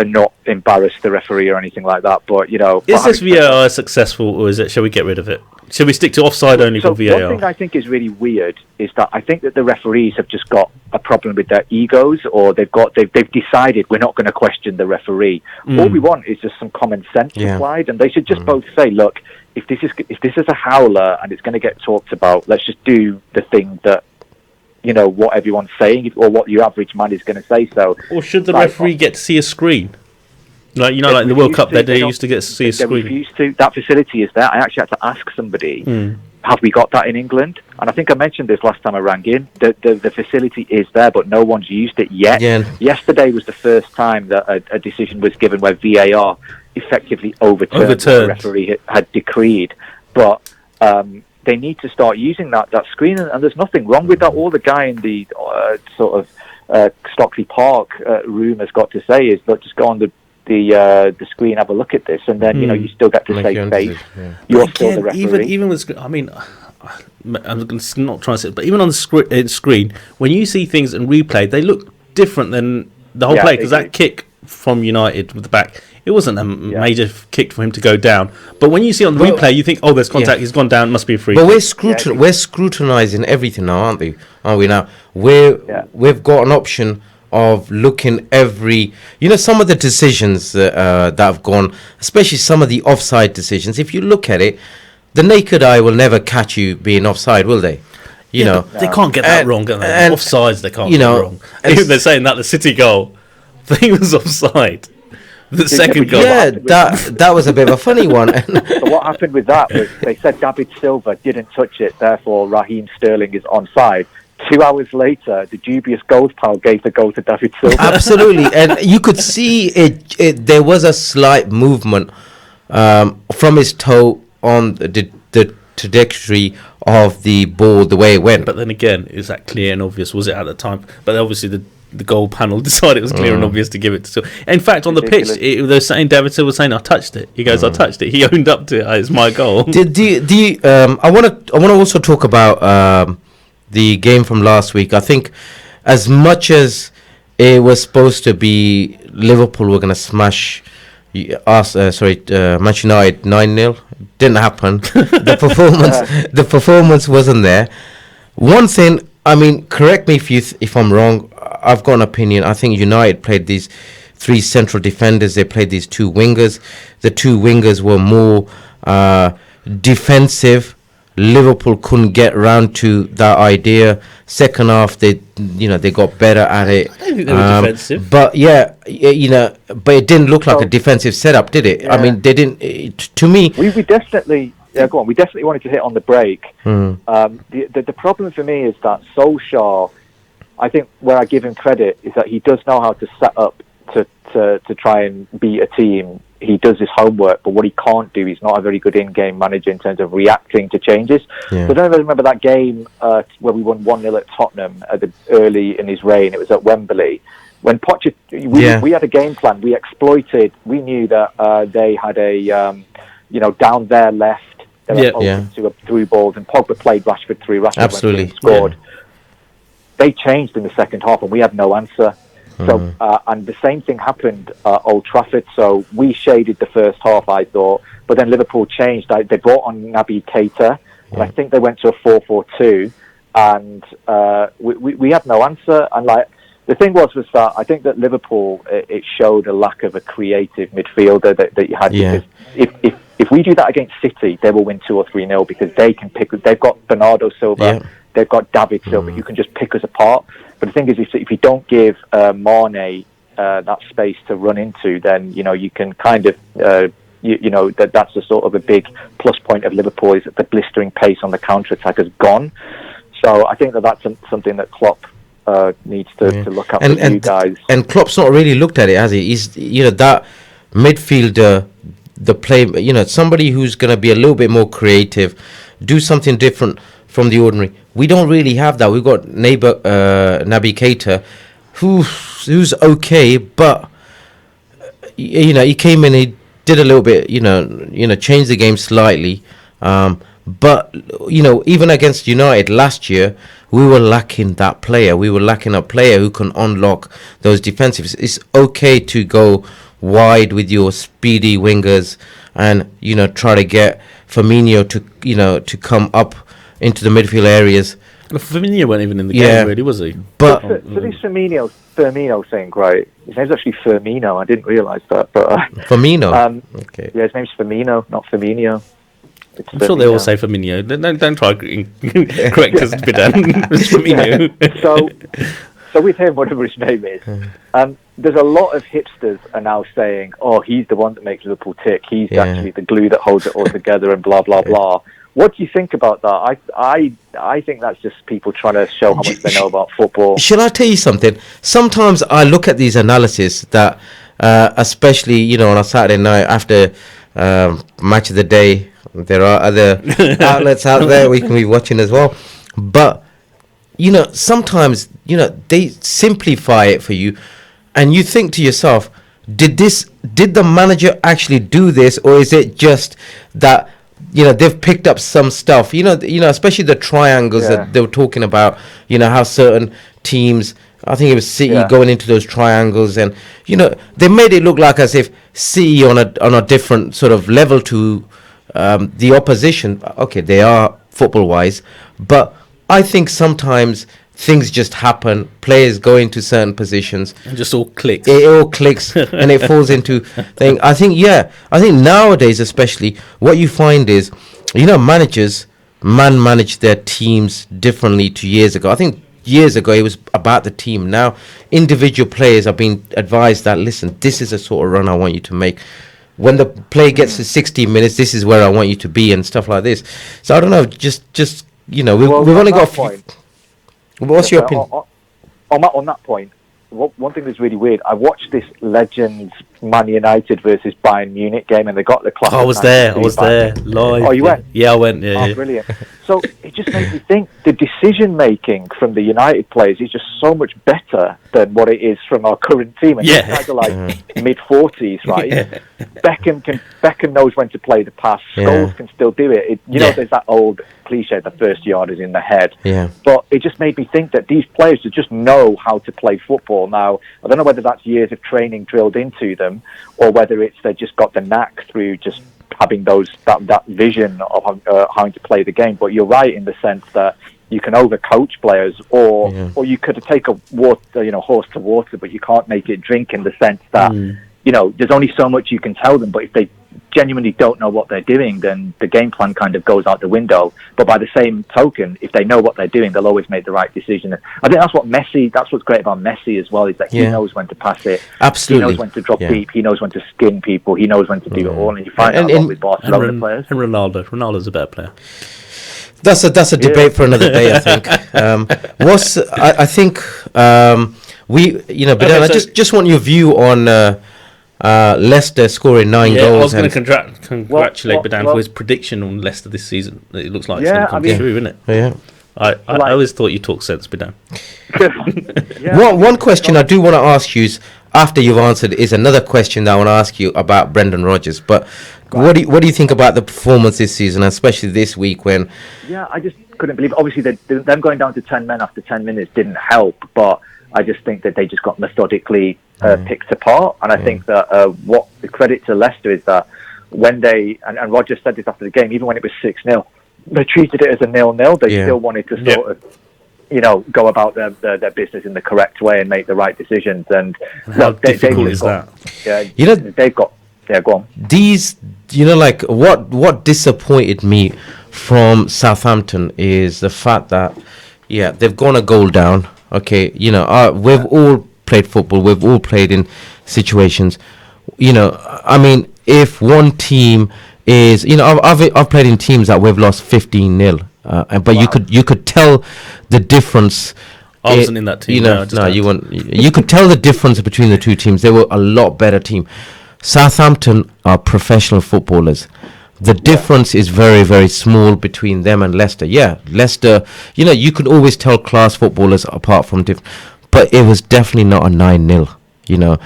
not embarrass the referee or anything like that. But is this VAR successful, or is it? Shall we get rid of it? Should we stick to offside only for VAR? One thing I think is really weird is that I think that the referees have just got a problem with their egos, or they've decided we're not going to question the referee. All we want is just some common sense applied, and they should just both say, look, if this is a howler and it's going to get talked about, let's just do the thing that what everyone's saying or what your average man is going to say. So, or should the referee get to see a screen? Like like in the World Cup, they used to get to see a screen. They refused to. That facility is there. I actually had to ask somebody, have we got that in England? And I think I mentioned this last time I rang in. The facility is there, but no one's used it yet. Yeah. Yesterday was the first time that a decision was given where VAR effectively overturned what the referee had decreed. But they need to start using that screen, and there's nothing wrong with that. All the guy in the Stockley Park room has got to say is, look, just go on the screen, have a look at this, and then you still get to say face. You're still the referee. Even with, I mean, I'm not trying to say, but even on the screen, when you see things in replay, they look different than the whole play, because that kick from United with the back, It wasn't a major kick for him to go down. But when you see on the replay, you think, oh, there's contact. He's gone down. Must be a free. But we're scrutinising everything now, aren't we? Now we've got an option of looking every, some of the decisions that have gone, especially some of the offside decisions. If you look at it, the naked eye will never catch you being offside, will they? They can't get that wrong. Offsides, they can't get wrong. Even they're saying that the City goal, he was offside. The second goal. Yeah, that was a bit of a funny one. So what happened with that was they said David Silva didn't touch it, therefore Raheem Sterling is onside. 2 hours later, the dubious goals pal gave the goal to David Silva. Absolutely, and you could see it. There was a slight movement from his toe on the trajectory of the ball, the way it went. But then again, is that clear and obvious? Was it at the time? But obviously the goal panel decided it was clear and obvious to give it to Silva. In fact, on the pitch, they're saying David Silva was saying, "I touched it." He goes, "I touched it." He owned up to it. It's my goal. I want to also talk about the game from last week. I think as much as it was supposed to be Liverpool were going to smash Manchester United 9-0, didn't happen. The performance wasn't there. One thing, I mean, correct me if I'm wrong. I've got an opinion. I think United played these 3 central defenders. They played these 2 wingers. The 2 wingers were more defensive. Liverpool couldn't get round to that idea. Second half, they got better at it. I don't think they were defensive. But but it didn't look like a defensive setup, did it? Yeah. I mean, they didn't. To me, we definitely. Yeah, go on. We definitely wanted to hit on the break. The problem for me is that Solskjaer, I think where I give him credit is that he does know how to set up to try and beat a team. He does his homework, but what he can't do, he's not a very good in-game manager in terms of reacting to changes. Yeah. So I don't know if you remember that game where we won 1-0 at Tottenham early in his reign. It was at Wembley. When we had a game plan. We exploited. We knew that they had a, down their left, they were open to through balls, and Pogba played Rashford through. Rashford absolutely went through and scored. Yeah. They changed in the second half, and we had no answer. So, and the same thing happened at Old Trafford. So we shaded the first half, I thought, but then Liverpool changed. They brought on Naby Keita, and I think they went to a 4-4-2, and we had no answer. And the thing was that I think that Liverpool it showed a lack of a creative midfielder that you had. Yeah. Because if we do that against City, they will win 2 or 3-0 because they can pick. They've got Bernardo Silva. Yeah. They've got David Silva. You can just pick us apart. But the thing is, if you don't give Mane that space to run into, then you can kind of that's the sort of a big plus point of Liverpool is that the blistering pace on the counter attack has gone. So I think that's something that Klopp needs to look at with you guys. And Klopp's not really looked at it, has he? He's that midfielder, the play, somebody who's going to be a little bit more creative, do something different from the ordinary. We don't really have that. We've got Naby Keita, who's okay, but he came in, he did a little bit, changed the game slightly. But even against United last year, we were lacking that player. We were lacking a player who can unlock those defensives. It's okay to go wide with your speedy wingers and try to get Firmino to come up into the midfield areas. Well, Firmino weren't even in the game, really, was he? But so this Firmino thing, right? His name's actually Firmino. I didn't realise that. But Firmino. Okay. Yeah, his name's Firmino, not Firmino. I'm sure they all say Firmino. Don't try correct us, Bidan. It's Firmino. So with him, whatever his name is, there's a lot of hipsters are now saying, "Oh, he's the one that makes Liverpool tick. He's actually the glue that holds it all together," and blah blah blah. What do you think about that? I think that's just people trying to show how much they know about football. Shall I tell you something? Sometimes I look at these analysis that, especially on a Saturday night after match of the day, there are other outlets out there we can be watching as well. But sometimes they simplify it for you, and you think to yourself, did the manager actually do this, or is it just that they've picked up some stuff. Especially the triangles that they were talking about. How certain teams, I think it was City going into those triangles, and they made it look like as if City on a different sort of level to the opposition. Okay, they are football wise, but I think sometimes things just happen. Players go into certain positions and just all clicks. It all clicks and it falls into thing. I think nowadays, especially, what you find is, managers manage their teams differently to years ago. I think years ago it was about the team. Now individual players are being advised that, listen, this is the sort of run I want you to make. When the play gets to 60 minutes, this is where I want you to be, and stuff like this. So I don't know, just we've only got a few. What's your opinion? On that point, one thing that's really weird, I watched this Legends Man United versus Bayern Munich game, and they got the class. I was there live. Oh, you went? Yeah, I went. Yeah, brilliant. So it just made me think the decision making from the United players is just so much better than what it is from our current team. And these guys are like mid-40s, right? Yeah. Beckham knows when to play the pass. Scholes can still do it. There's that old cliche, the first yard is in the head. Yeah. But it just made me think that these players just know how to play football. Now, I don't know whether that's years of training drilled into them, or whether it's they just got the knack through just having that vision of how to play the game. But you're right in the sense that you can overcoach players, or you could take a horse to water, but you can't make it drink, in the sense that there's only so much you can tell them. But if they genuinely don't know what they're doing, then the game plan kind of goes out the window. But by the same token, if they know what they're doing, they'll always make the right decision. I think that's what's great about Messi as well, is that he knows when to pass it. Absolutely. He knows when to drop deep. He knows when to skin people. He knows when to do it all. And you find that a lot with Barcelona players. And Ronaldo's a better player. That's a debate for another day, I think. But I just want your view on Leicester scoring 9 goals. I was going to congratulate Badan for his prediction on Leicester this season. It looks like it's going to come through, isn't it? Yeah. I always thought you talked sense, Badan. One question I do want to ask you is, after you've answered, is another question that I want to ask you about Brendan Rodgers. But what do you think about the performance this season, especially this week when? Yeah, I just couldn't believe it. Obviously, them going down to 10 men after 10 minutes didn't help, but I just think that they just got methodically picked apart. And I think that what the credit to Leicester is that when they, and Rodgers said this after the game, even when it was 6-0, they treated it as a 0-0. They still wanted to sort of, go about their business in the correct way and make the right decisions. And how difficult is that? Yeah, they've got. Yeah, go on. These, what disappointed me from Southampton is the fact that, they've gone a goal down. Okay, we've all played football. We've all played in situations. If one team is, I've played in teams that we've lost 15-0, but you could tell the difference. I wasn't in that team. You weren't. You could tell the difference between the two teams. They were a lot better team. Southampton are professional footballers. The difference is very, very small between them and Leicester. Yeah, Leicester, you could always tell class footballers apart from different, but it was definitely not a 9-0.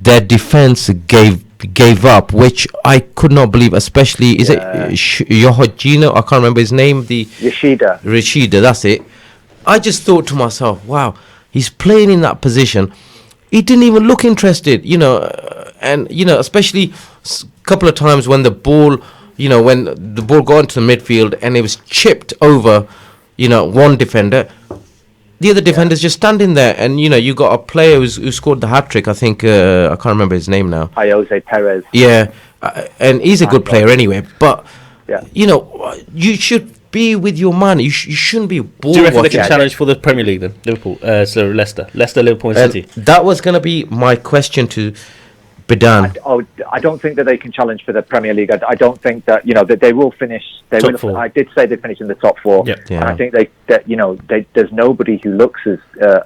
Their defense gave up, which I could not believe, especially, is it Yohojino? I can't remember his name. Yoshida, that's it. I just thought to myself, wow, he's playing in that position. He didn't even look interested, and, especially a couple of times when the ball, when the ball got into the midfield and it was chipped over, one defender, the other defender's just standing there, and, you got a player who scored the hat-trick, I think, I can't remember his name now. Jose Perez. Yeah, and he's a good player anyway, but, you should be with your man. You shouldn't be bored. Do you reckon they can challenge for the Premier League then? Liverpool, Leicester, Liverpool and City. That was going to be my question to Bidan. I don't think that they can challenge for the Premier League. I don't think that that they will finish. Top four. I did say they finish in the top 4, and I think there's nobody who looks as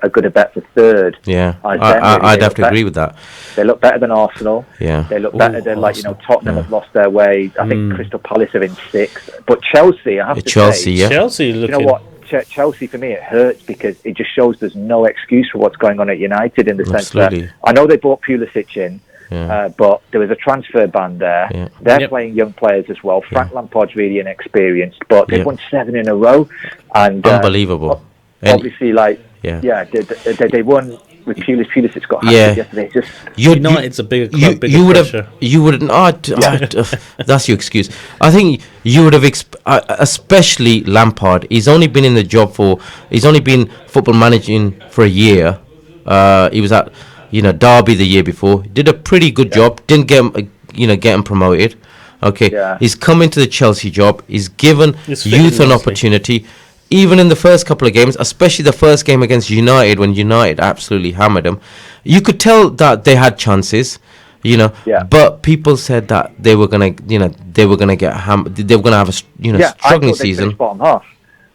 a good a bet for third. Yeah, I'd have to agree with that. They look better than Arsenal. Yeah, they look better than Tottenham have lost their way. I think Crystal Palace are in 6th, but Chelsea, I have to say, Chelsea looking. You know what? Chelsea, for me, it hurts because it just shows there's no excuse for what's going on at United, in the sense that I know they brought Pulisic in, but there was a transfer ban there. Yeah. They're playing young players as well. Frank Lampard's really inexperienced, but they've won 7 in a row. And unbelievable. Obviously, they won with Pulisic got yesterday. Just United's a bigger club, you would that's your excuse. I think you would have especially Lampard. He's only been football managing for a year. He was at Derby the year before. Did a pretty good job. Didn't get him promoted. Okay, he's come into the Chelsea job. He's given youth an opportunity. Even in the first couple of games, especially the first game against United, when United absolutely hammered them, you could tell that they had chances, But people said that they were gonna get hammered. They were gonna have a struggling season. Bottom half.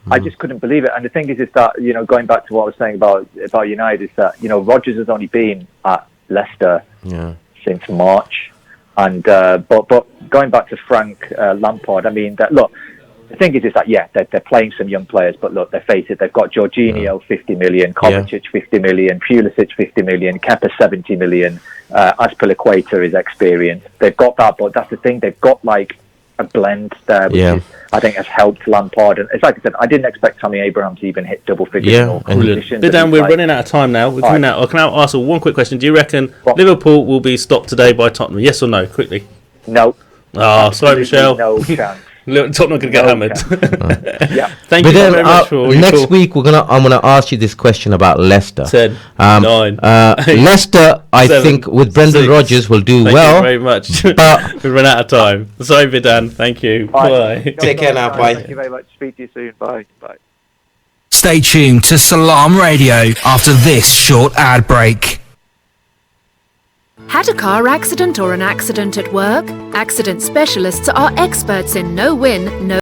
I just couldn't believe it. And the thing is that going back to what I was saying about United is that Rodgers has only been at Leicester since March, and but going back to Frank Lampard, I mean that look. The thing is that they're playing some young players, but look, face it, they've got Jorginho 50 million, Kovacic 50 million, Pulisic 50 million, Kepa 70 million. Aspilicueta is experienced. They've got that, but that's the thing. They've got like a blend there, which is, I think has helped Lampard. And it's like I said, I didn't expect Tammy Abraham to even hit double figures. Dan, we're running out of time now. We're coming out. Can I ask one quick question? Do you reckon Liverpool will be stopped today by Tottenham? Yes or no? Quickly. No. Oh, sorry, Michelle. No chance. Tottenham could get hammered. Thank you very much for next week. I'm gonna ask you this question about Leicester. 10, 9, Leicester, I 7, think with Brendan 6. Rodgers will do Thank well. you very much. But we've run out of time. Sorry, Vidan. Thank you. Bye. Take care now. Bye. Thank you very much. Speak to you soon. Bye. Bye. Stay tuned to Salaam Radio after this short ad break. Had a car accident or an accident at work? Accident specialists are experts in no-win, no